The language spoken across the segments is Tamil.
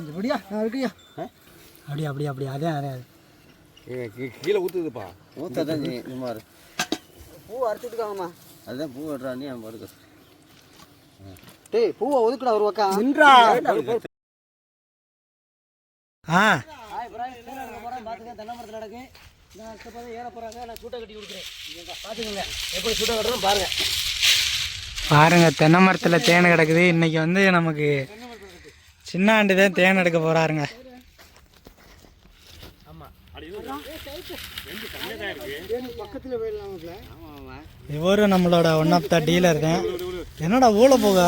இப்படியா இருக்குயா அப்படியா அதே கீழே ஊற்றுதுப்பா ஊற்றதான் சுமார் பூ அரைச்சிட்டுக்காங்கம்மா அதுதான் பூ வெட்டுறா நீ அவன் படுக்க டேய் பூவை ஒதுக்குடா ஒரு பக்கம் நின்றா பார்த்துக்க தென்னை மரத்தில் நடக்கு நான் பார்த்து ஏற போகிறாங்க நான் சூட்டை கட்டி கொடுக்குறேன் பார்த்துக்கோங்க எப்படி சூட்டை கட்டுறோம் பாருங்க தென்னை மரத்தில் தேன் கிடக்குது. இன்னைக்கு வந்து நமக்கு சின்ன ஆண்டு தான் தேன் எடுக்க போகிறாருங்க. இவரும் நம்மளோட ஒன் ஆஃப் த டீலர் தான். என்னடா ஊழ போக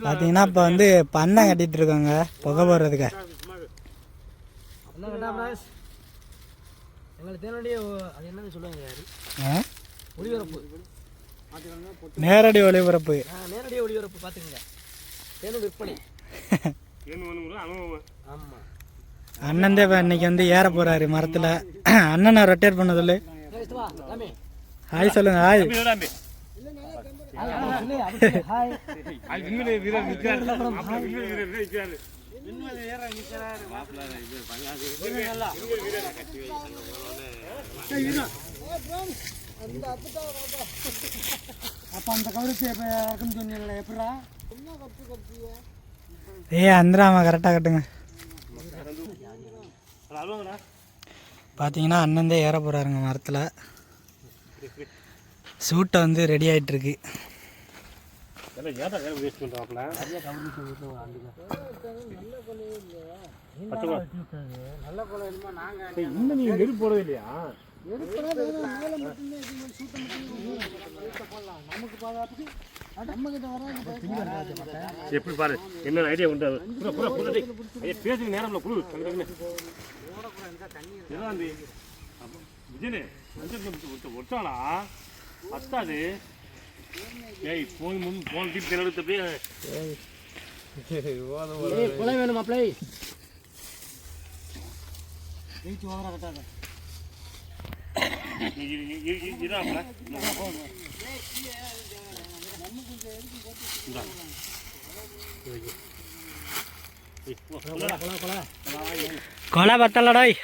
பார்த்தீங்கன்னா இப்போ வந்து பண்ணை கட்டிட்டு இருக்காங்க புகை போடுறதுக்கு. நேரடி ஒளிபரப்பு பார்த்துக்கங்க தேனோட விற்பனை அண்ணன் தேவ இன்னைக்கு வந்து ஏற போறாரு மரத்துல. அண்ணனை ரொட்டேட் பண்ண சொல்லு. ஹாய் சொல்லுங்க. ஹாய் அப்ப அந்த கவருக்கு இறக்குன்னு சொன்னீங்களா எப்படா அந்திராமா கரெக்டாக கட்டுங்க. பார்த்தீங்கன்னா அண்ணந்தே ஏற போகிறாருங்க மரத்தில். சூட்டை வந்து ரெடி ஆகிட்டுருக்கு. போடவே இல்லையா எப்படி பாரு என்ன ஐடியா உண்டு பேசுங்க நேரம் குழு விஜயனே ஒட்டாளா பத்தாது. ஏய் போன் போன் டீப் எடுத்து வேணும் மாப்பிளை ஓவரா கட்டாத கொலை பத்தலடாய்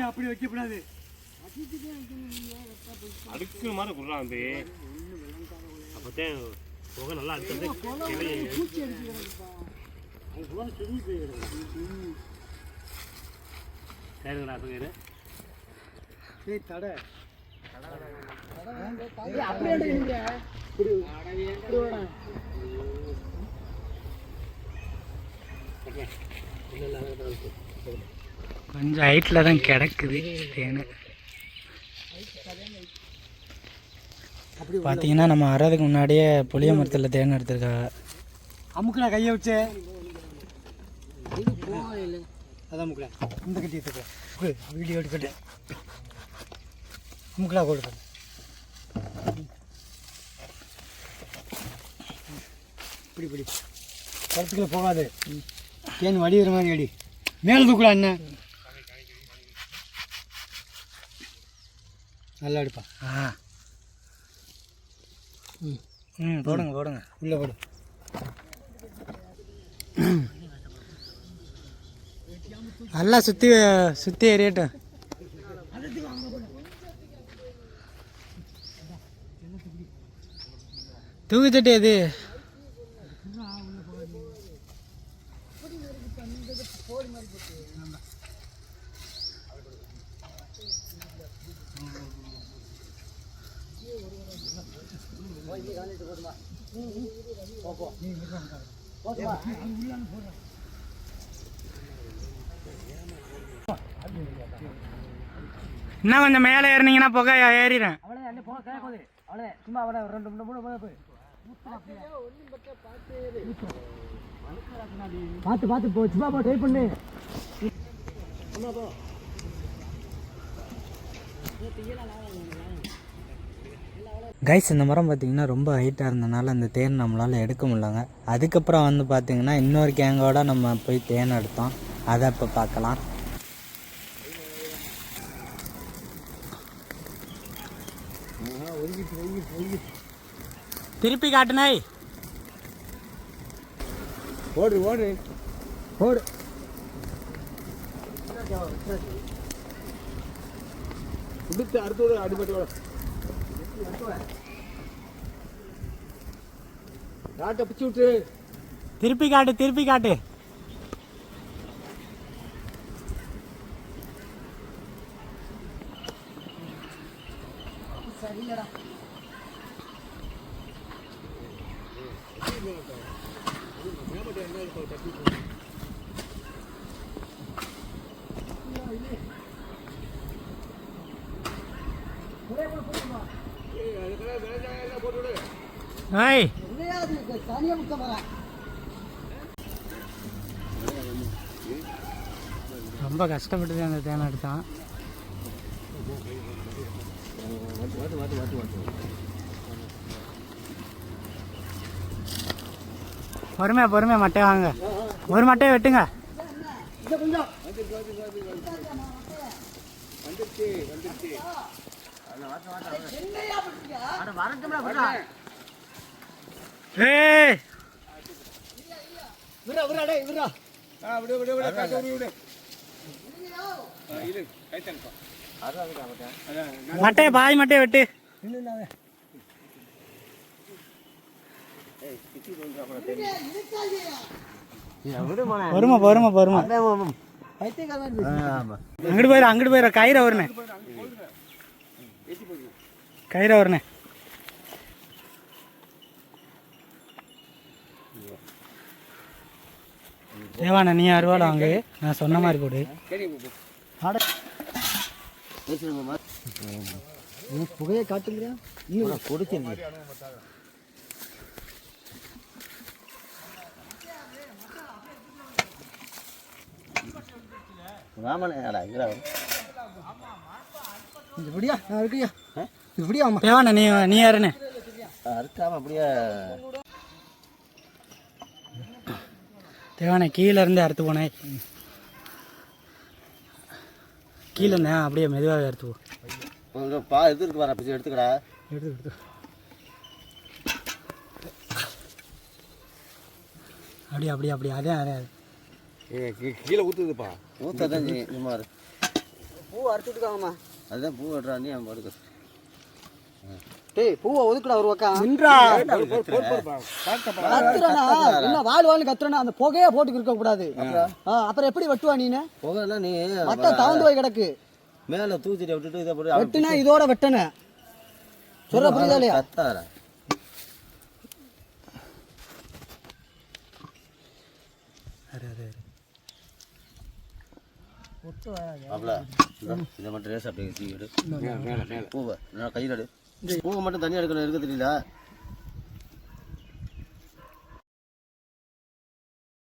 அப்படி வைக்கப்படாது அடுக்கு மாதிரி குடுறான் அப்பதான் புகை நல்லா அடுத்தது தடை கொஞ்சம் ஹைட்டில் தான் கிடக்குது தேன். பார்த்தீங்கன்னா நம்ம வர்றதுக்கு முன்னாடியே புளிய மரத்தில் தேன் எடுத்துருக்காங்க. அமுக்குடா கையை வச்சு அதான் முக்கடா இந்த கட்டி எடுத்துக்க வீடியோ எடுக்கட்டு அமுக்குடா கொடுக்க இப்படி இப்படி குளத்துக்குள்ள போகாது. தேன் வடிகிற மாதிரி அடி மேலே தூக்குடா அண்ணன் நல்லா எடுப்பா. போடுங்க உள்ளே போடு. நல்லா சுற்றி ஏறியட்டும். தூக்கிச்சட்டி அது இன்னும் கொஞ்சம் மேலே ஏறினீங்கன்னா புகை ஏறிடுறேன். பார்த்து போ சும்மா போ ட்ரை பண்ணு. கைஸ் இந்த மரம் பார்த்திங்கன்னா ரொம்ப ஹைட்டாக இருந்தனால அந்த தேன் நம்மளால் எடுக்க முடியலங்க. அதுக்கப்புறம் வந்து பார்த்திங்கன்னா இன்னொரு கேங்கோட நம்ம போய் தேன் எடுத்தோம். அதை இப்போ பார்க்கலாம். திருப்பி காட்டுனே. ஓடு ஓடு ஓடு. விடுத்து அடுத்தோடு அடிபட்டு வர நாட்டை பிச்சு விட்டு. திருப்பி காட்டு, திருப்பி காட்டு. ஏய் ரொம்ப கஷ்டப்பட்டு அந்த தேனை எடுத்தான். பொறுமையா பொறுமையா மட்டையை வாங்க. ஒரு மட்டையை வெட்டுங்க. ஏய் மட்டையை பாதி மட்டையை வெட்டு. பொறுமை பொறுமை பொறுமை. அங்கிட்டு போயிரு, அங்கிட்டு போயிரு. கயிறை வருனே, கயிறை வருனே. தேவாண்ணா நீ அறுவாடா வாங்க, நான் சொன்ன மாதிரி போடு. புகையை காட்டுங்க. கொடுத்தேன் தேவாண்ணா நீ யாருன்னு அறுக்காம அப்படியே. தேவாண்ணா கீழே இருந்து அறுத்து போனேன். கீழே இருந்தேன், அப்படியே மெதுவாக அறுத்து போ. பா இது இருக்கு வர பிச்சு எடுத்துக்கடா. எடுத்து அப்படியே அப்படியே அப்படியே. அதே அதே கீழே ஊற்றுதுப்பா. ஊற்றதான் சும்மா பூ அறுத்துட்டுக்காங்கம்மா. அதுதான் பூ வெட்டுறா நீ அவன் படுக்க. டேய் பூவை ஒதுக்குடா ஒரு பக்கம். என்ன வாழ் வாழ்னு கத்துறனா அந்த புகையா போட்டு இருக்க கூடாது. அப்புறம் எப்படி வெட்டுவா நீனு? புகைலாம் நீ மட்ட தவந்து போய் கிடக்கு. மேல தூச்சிட்டு விட்டுட்டு இதை போட்டு வெட்டுனா இதோட வெட்டன சொல்ற புரியுதா இல்லையா? கத்தார இதை மட்டும் ரேஸ் அப்படியே பூவை கையில் எடு. பூவை மட்டும் தனியாக எடுக்கணும், இருக்க தெரியல.